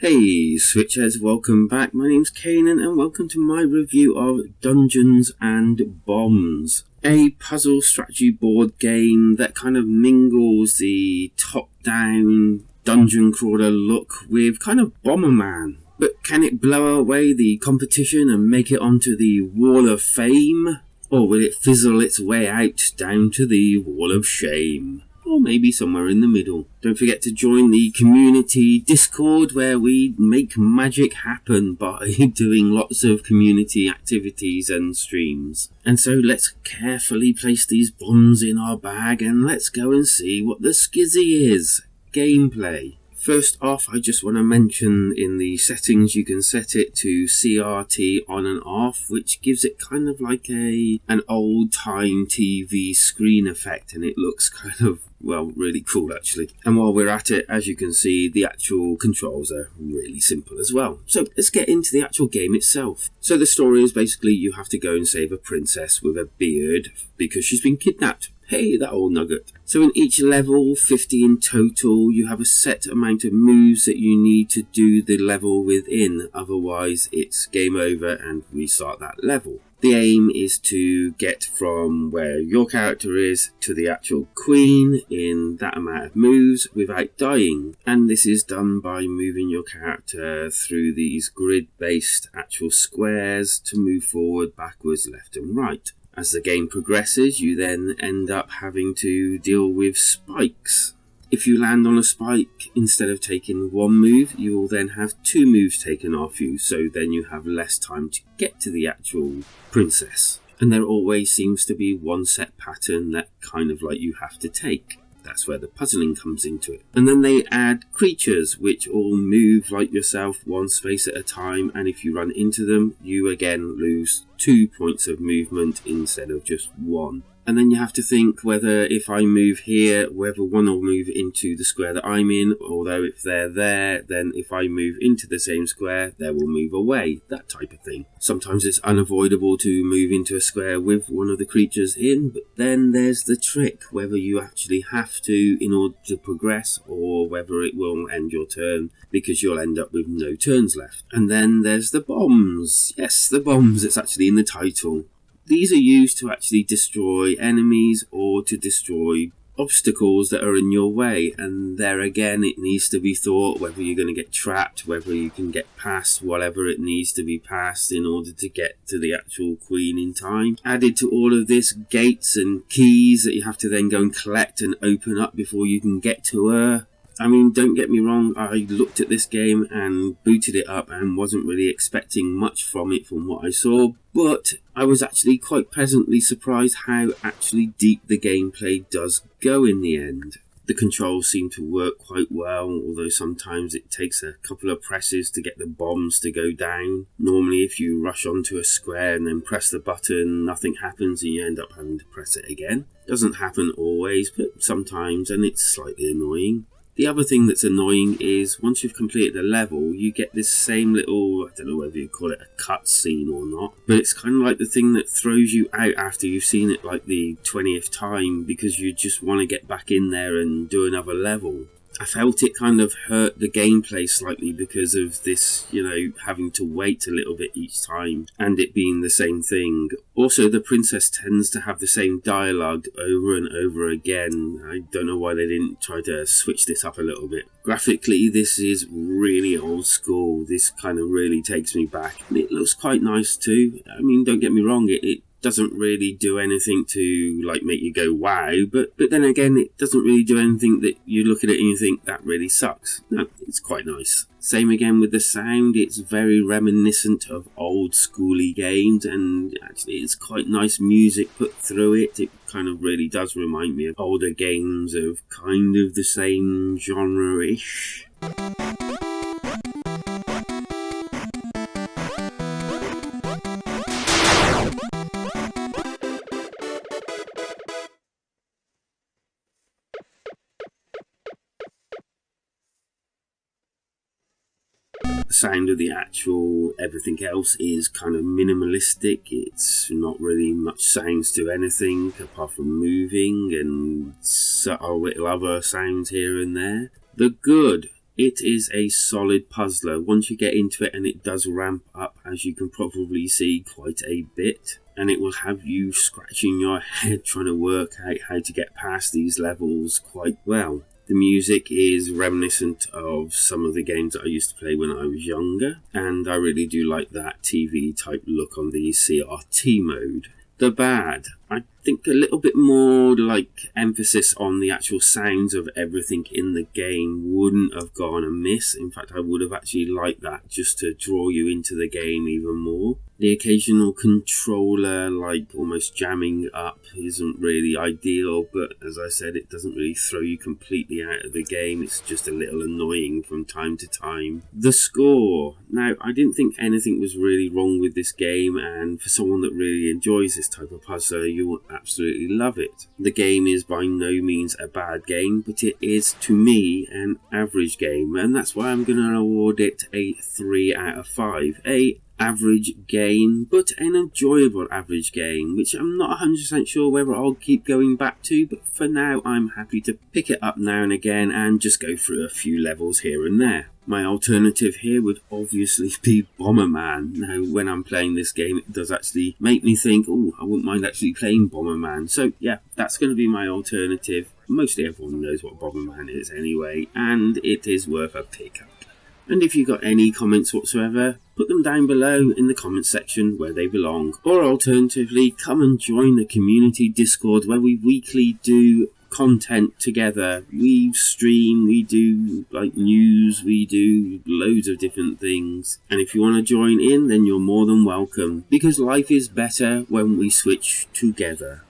Hey Switchheads, welcome back. My name's Kanan and welcome to my review of Dungeons and Bombs, a puzzle strategy board game that kind of mingles the top-down dungeon crawler look with kind of Bomberman. But can it blow away the competition and make it onto the Wall of Fame? Or will it fizzle its way out down to the Wall of Shame? Or maybe somewhere in the middle. Don't forget to join the community Discord where we make magic happen by doing lots of community activities and streams. And so let's carefully place these bombs in our bag and let's go and see what the skizzy is. Gameplay. First off, I just want to mention in the settings you can set it to CRT on and off, which gives it kind of like an old-time TV screen effect, and it looks kind of, well, really cool actually. And while we're at it, as you can see, the actual controls are really simple as well. So let's get into the actual game itself. So the story is basically you have to go and save a princess with a beard because she's been kidnapped. Hey, that old nugget. So in each level, 50 in total, you have a set amount of moves that you need to do the level within. Otherwise, it's game over and restart that level. The aim is to get from where your character is to the actual queen in that amount of moves without dying. And this is done by moving your character through these grid-based actual squares to move forward, backwards, left and right. As the game progresses, you then end up having to deal with spikes. If you land on a spike, instead of taking one move, you will then have two moves taken off you, so then you have less time to get to the actual princess. And there always seems to be one set pattern that kind of like you have to take. That's where the puzzling comes into it. And then they add creatures which all move like yourself one space at a time, and if you run into them you again lose 2 points of movement instead of just one. And then you have to think whether if I move here, whether one will move into the square that I'm in, although if they're there, then if I move into the same square, they will move away, that type of thing. Sometimes it's unavoidable to move into a square with one of the creatures in, but then there's the trick, whether you actually have to in order to progress, or whether it will end your turn, because you'll end up with no turns left. And then there's the bombs. Yes, the bombs, it's actually in the title. These are used to actually destroy enemies or to destroy obstacles that are in your way, and there again it needs to be thought whether you're going to get trapped, whether you can get past whatever it needs to be passed in order to get to the actual queen in time. Added to all of this, gates and keys that you have to then go and collect and open up before you can get to her. I mean, don't get me wrong, I looked at this game and booted it up and wasn't really expecting much from it from what I saw, but I was actually quite pleasantly surprised how actually deep the gameplay does go in the end. The controls seem to work quite well, although sometimes it takes a couple of presses to get the bombs to go down. Normally if you rush onto a square and then press the button, nothing happens and you end up having to press it again. Doesn't happen always, but sometimes, and it's slightly annoying. The other thing that's annoying is once you've completed the level, you get this same little, I don't know whether you call it a cutscene or not, but it's kind of like the thing that throws you out after you've seen it like the 20th time because you just want to get back in there and do another level. I felt it kind of hurt the gameplay slightly because of this, having to wait a little bit each time and it being the same thing. Also, the princess tends to have the same dialogue over and over again. I don't know why they didn't try to switch this up a little bit. Graphically, this is really old school. This kind of really takes me back. And it looks quite nice too. I mean, don't get me wrong, it doesn't really do anything to like make you go wow, but then again it doesn't really do anything that you look at it and you think that really sucks. No, it's quite nice. Same again with the sound, it's very reminiscent of old schooly games, and actually it's quite nice music put through it. It kind of really does remind me of older games of kind of the same genre-ish. The sound of the actual everything else is kind of minimalistic. It's not really much sounds to anything apart from moving and subtle little other sounds here and there. The good it is a solid puzzler once you get into it, and it does ramp up, as you can probably see, quite a bit. And it will have you scratching your head trying to work out how to get past these levels quite well. The music is reminiscent of some of the games that I used to play when I was younger, and I really do like that TV type look on the CRT mode. The bad, I think a little bit more like emphasis on the actual sounds of everything in the game wouldn't have gone amiss. In fact, I would have actually liked that just to draw you into the game even more. The occasional controller, like almost jamming up, isn't really ideal, but as I said, it doesn't really throw you completely out of the game. It's just a little annoying from time to time. The score. Now, I didn't think anything was really wrong with this game, and for someone that really enjoys this type of puzzler, you will absolutely love it. The game is by no means a bad game, but it is, to me, an average game, and that's why I'm going to award it a 3 out of 5. A average game, but an enjoyable average game, which I'm not 100% sure whether I'll keep going back to, but for now I'm happy to pick it up now and again and just go through a few levels here and there. My alternative here would obviously be Bomberman. Now, when I'm playing this game, it does actually make me think, oh, I wouldn't mind actually playing Bomberman. So yeah, that's going to be my alternative. Mostly everyone knows what Bomberman is anyway, and it is worth a pick up. And if you've got any comments whatsoever, put them down below in the comments section where they belong. Or alternatively, come and join the community Discord where we weekly do content together. We stream, we do like news, we do loads of different things. And if you want to join in, then you're more than welcome, because life is better when we switch together.